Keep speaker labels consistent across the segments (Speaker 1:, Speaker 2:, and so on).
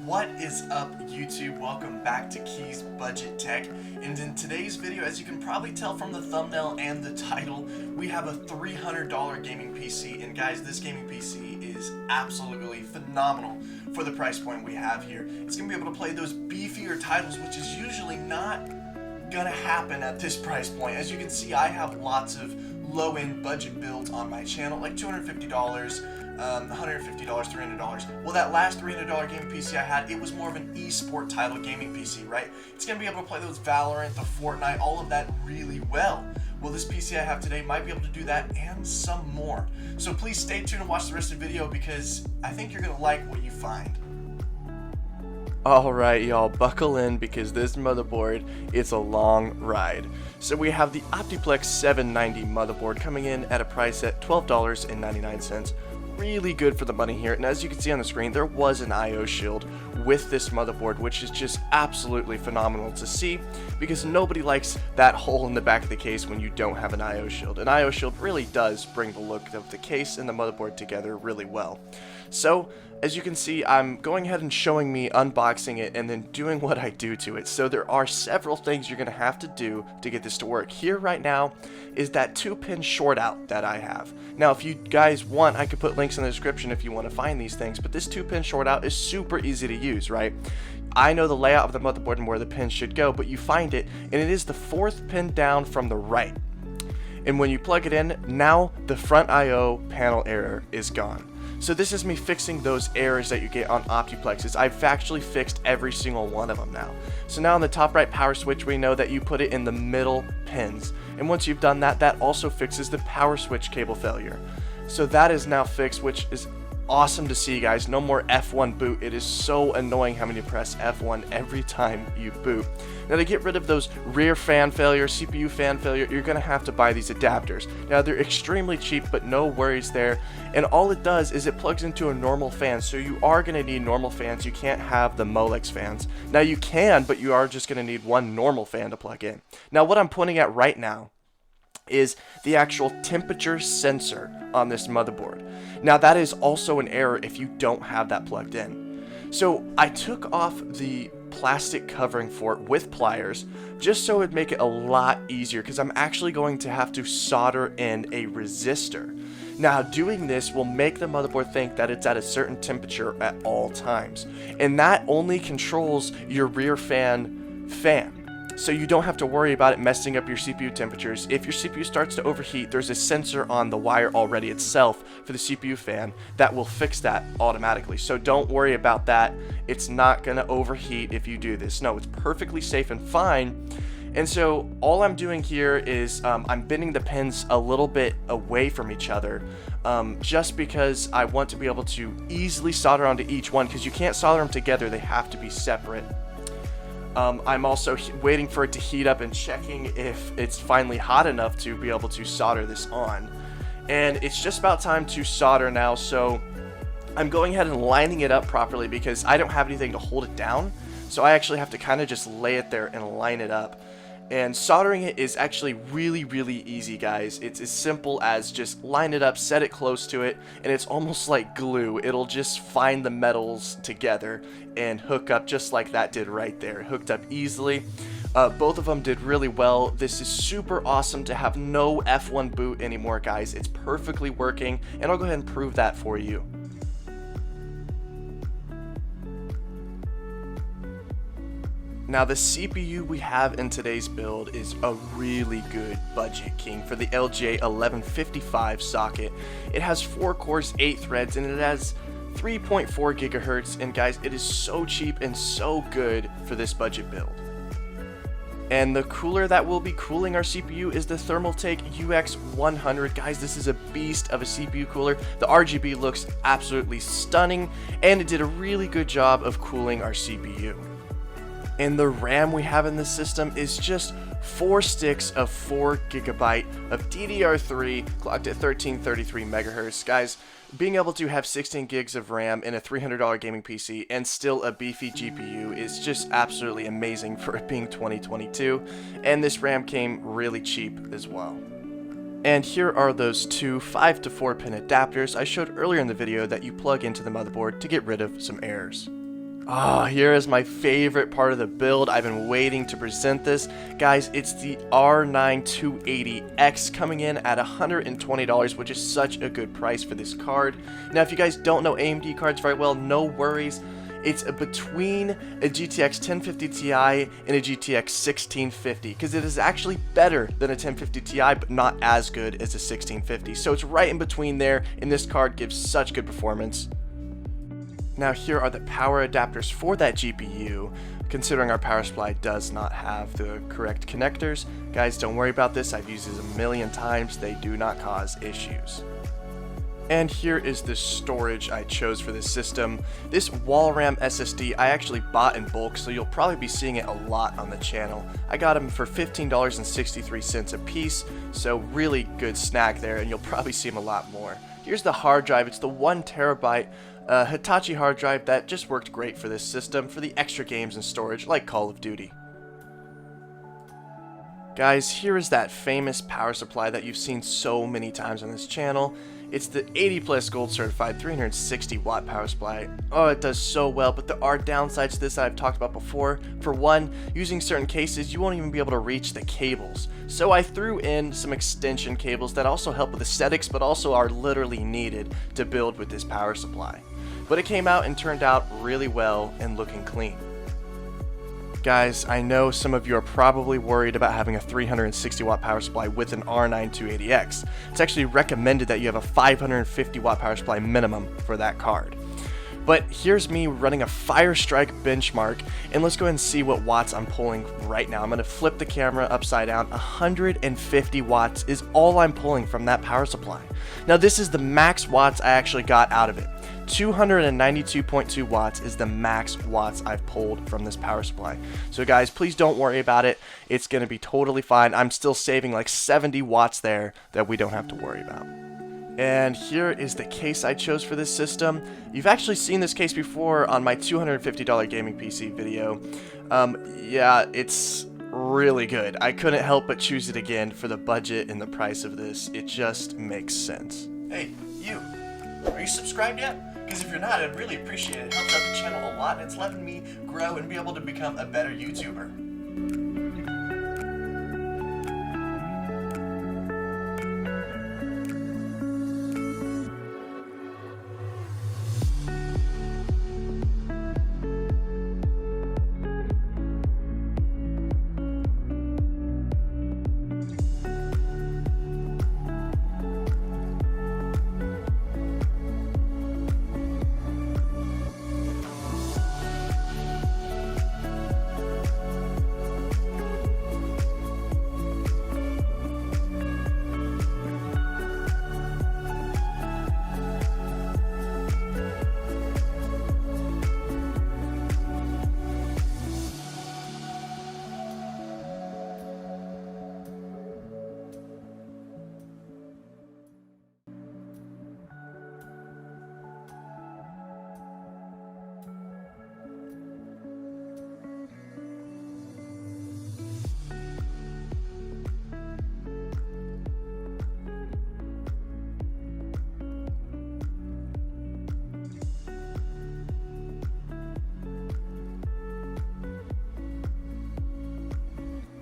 Speaker 1: What is up, YouTube? Welcome back to Keys Budget Tech, and in today's video, as you can probably tell from the thumbnail and the title, we have a $300 gaming PC, and guys, this gaming PC is absolutely phenomenal for the price point we have here. It's going to be able to play those beefier titles, which is usually not going to happen at this price point. As you can see, I have lots of low-end budget builds on my channel, like $250, $150, $300. Well, that last $300 gaming PC I had, it was more of an esport title gaming PC, right? It's going to be able to play those Valorant, the Fortnite, all of that really well. Well, this PC I have today might be able to do that and some more. So please stay tuned and watch the rest of the video because I think you're going to like what you find.
Speaker 2: Alright y'all, buckle in because this motherboard, it's a long ride. So we have the Optiplex 790 motherboard coming in at a price at $12.99. Really good for the money here, and as you can see on the screen, there was an I/O shield with this motherboard, which is just absolutely phenomenal to see because nobody likes that hole in the back of the case when you don't have an I/O shield. An I/O shield really does bring the look of the case and the motherboard together really well. So as you can see, I'm going ahead and showing me unboxing it and then doing what I do to it. So there are several things you're going to have to do to get this to work. Here right now is that 2-pin short out that I have. Now if you guys want, I could put links in the description if you want to find these things, but this 2-pin short out is super easy to use, right? I know the layout of the motherboard and where the pins should go, but you find it and it is the 4th pin down from the right. And when you plug it in, now the front I/O panel error is gone. So this is me fixing those errors that you get on Optiplexes. I've actually fixed every single one of them now. So now on the top right power switch, we know that you put it in the middle pins. And once you've done that, that also fixes the power switch cable failure. So that is now fixed, which is awesome to see, guys. No more F1 boot. It is so annoying having to press F1 every time you boot. Now to get rid of those rear fan failure, CPU fan failure, you're going to have to buy these adapters. Now they're extremely cheap, but no worries there. And all it does is it plugs into a normal fan. So you are going to need normal fans. You can't have the Molex fans. Now you can, but you are just going to need one normal fan to plug in. Now what I'm pointing at right now is the actual temperature sensor on this motherboard. Now that is also an error if you don't have that plugged in. So I took off the plastic covering for it with pliers just so it would make it a lot easier because I'm actually going to have to solder in a resistor. Now doing this will make the motherboard think that it's at a certain temperature at all times, and that only controls your rear fan. So you don't have to worry about it messing up your CPU temperatures. If your CPU starts to overheat, there's a sensor on the wire already itself for the CPU fan that will fix that automatically. So don't worry about that. It's not going to overheat if you do this. No, it's perfectly safe and fine. And so all I'm doing here is I'm bending the pins a little bit away from each other just because I want to be able to easily solder onto each one because you can't solder them together. They have to be separate. I'm also waiting for it to heat up and checking if it's finally hot enough to be able to solder this on. And it's just about time to solder now, so I'm going ahead and lining it up properly because I don't have anything to hold it down. So I actually have to kind of just lay it there and line it up. And soldering it is actually really easy, guys. It's as simple as just line it up, set it close to it, and it's almost like glue. It'll just find the metals together and hook up just like that did right there. It hooked up easily. Both of them did really well. This is super awesome to have no F1 boot anymore, guys. It's perfectly working, and I'll go ahead and prove that for you. Now the CPU we have in today's build is a really good budget king for the LGA 1155 socket. It has 4 cores, 8 threads, and it has 3.4 gigahertz, and guys, it is so cheap and so good for this budget build. And the cooler that will be cooling our CPU is the Thermaltake UX100. Guys, this is a beast of a CPU cooler. The RGB looks absolutely stunning, and it did a really good job of cooling our CPU. And the RAM we have in this system is just 4 sticks of 4 GB of DDR3 clocked at 1333 MHz. Guys, being able to have 16 gigs of RAM in a $300 gaming PC and still a beefy GPU is just absolutely amazing for it being 2022. And this RAM came really cheap as well. And here are those two 5 to 4 pin adapters I showed earlier in the video that you plug into the motherboard to get rid of some errors. Here is my favorite part of the build. I've been waiting to present this. Guys, it's the R9 280X coming in at $120, which is such a good price for this card. Now, if you guys don't know AMD cards very well, no worries. It's between a GTX 1050 Ti and a GTX 1650, because it is actually better than a 1050 Ti, but not as good as a 1650. So it's right in between there, and this card gives such good performance. Now here are the power adapters for that GPU. Considering our power supply does not have the correct connectors, guys, don't worry about this. I've used these a million times. They do not cause issues. And here is the storage I chose for this system. This wall RAM SSD I actually bought in bulk, so you'll probably be seeing it a lot on the channel. I got them for $15.63 a piece, so really good snack there, and you'll probably see them a lot more. Here's the hard drive. It's the 1 terabyte Hitachi hard drive that just worked great for this system for the extra games and storage like Call of Duty. Guys, here is that famous power supply that you've seen so many times on this channel. It's the 80 plus gold certified 360 watt power supply. Oh, it does so well, but there are downsides to this that I've talked about before. For one, using certain cases, you won't even be able to reach the cables. So I threw in some extension cables that also help with aesthetics, but also are literally needed to build with this power supply. But it came out and turned out really well and looking clean. Guys, I know some of you are probably worried about having a 360 watt power supply with an R9 280X. It's actually recommended that you have a 550 watt power supply minimum for that card. But here's me running a Firestrike benchmark, and let's go ahead and see what watts I'm pulling right now. I'm going to flip the camera upside down. 150 watts is all I'm pulling from that power supply. Now this is the max watts I actually got out of it. 292.2 watts is the max watts I've pulled from this power supply. So guys, please don't worry about it. It's going to be totally fine. I'm still saving like 70 watts there that we don't have to worry about. And here is the case I chose for this system. You've actually seen this case before on my $250 gaming PC video. Yeah, it's really good. I couldn't help but choose it again for the budget and the price of this. It just makes sense.
Speaker 1: Hey, you. Are you subscribed yet? Because if you're not, I'd really appreciate it. It helps out the channel a lot, and it's letting me grow and be able to become a better YouTuber.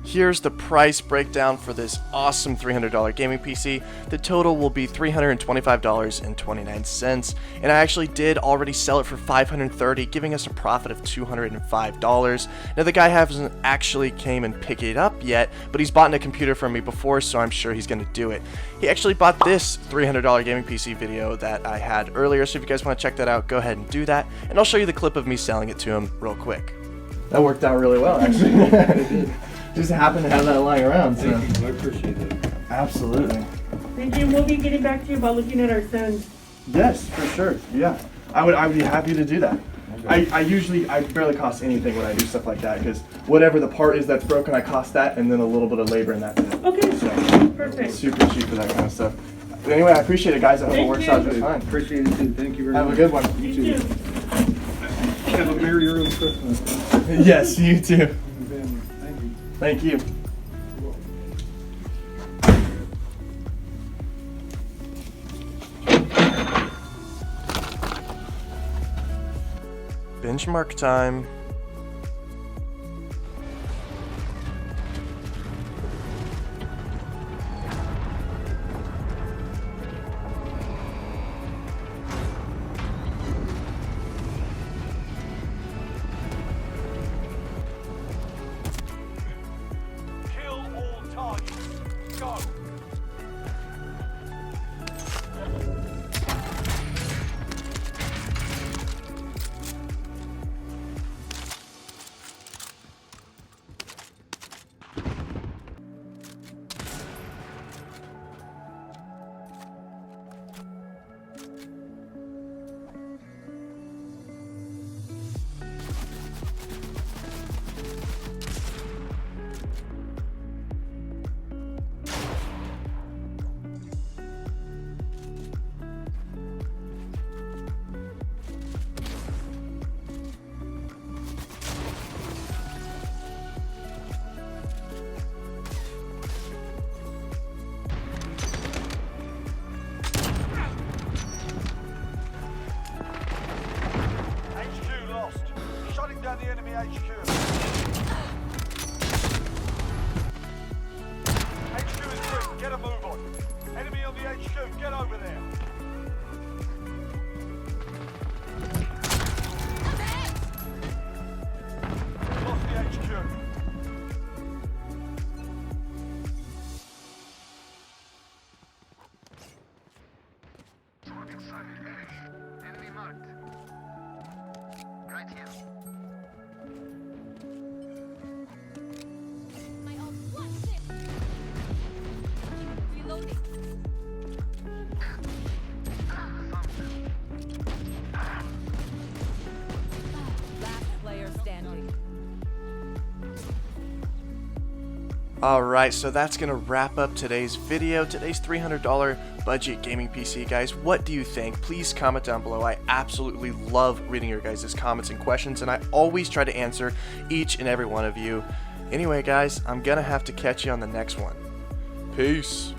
Speaker 2: Here's the price breakdown for this awesome $300 gaming PC. The total will be $325.29, and I actually did already sell it for $530, giving us a profit of $205. Now the guy hasn't actually came and picked it up yet, but he's bought a computer from me before, so I'm sure he's going to do it. He actually bought this $300 gaming PC video that I had earlier, so if you guys want to check that out, go ahead and do that, and I'll show you the clip of me selling it to him real quick. That worked out really well, actually. Just happened to have that lying around. So.
Speaker 3: Thank you. I appreciate it.
Speaker 2: Absolutely.
Speaker 4: Thank you. We'll be getting back to you about looking at our sons.
Speaker 2: Yes, for sure. Yeah, I would be happy to do that.
Speaker 3: Okay.
Speaker 2: I barely cost anything when I do stuff like that, because whatever the part is that's broken, I cost that, and then a little bit of labor, and that's it.
Speaker 4: Okay.
Speaker 2: So
Speaker 4: Perfect.
Speaker 2: super cheap for that kind of stuff. But anyway, I appreciate it, guys. I hope it
Speaker 4: Thank
Speaker 2: works
Speaker 4: you.
Speaker 2: out just fine.
Speaker 3: Appreciate it too. Thank you very
Speaker 2: Have
Speaker 3: much.
Speaker 2: a good one.
Speaker 4: You too.
Speaker 3: Have a merry early Christmas.
Speaker 2: Yes, you too.
Speaker 3: Thank you.
Speaker 2: Thank you. Benchmark time.
Speaker 5: Kill all targets. Go. HQ lost. Shutting down the enemy HQ. HQ is free. Get a move on. Enemy on the HQ. Get over there. Lost the HQ.
Speaker 6: Enemy marked. Right here.
Speaker 7: My ult. Watch this. Reloading. Last player standing.
Speaker 2: Alright, so that's going to wrap up today's video, today's $300 budget gaming PC. Guys, what do you think? Please comment down below. I absolutely love reading your guys' comments and questions, and I always try to answer each and every one of you. Anyway, guys, I'm going to have to catch you on the next one. Peace.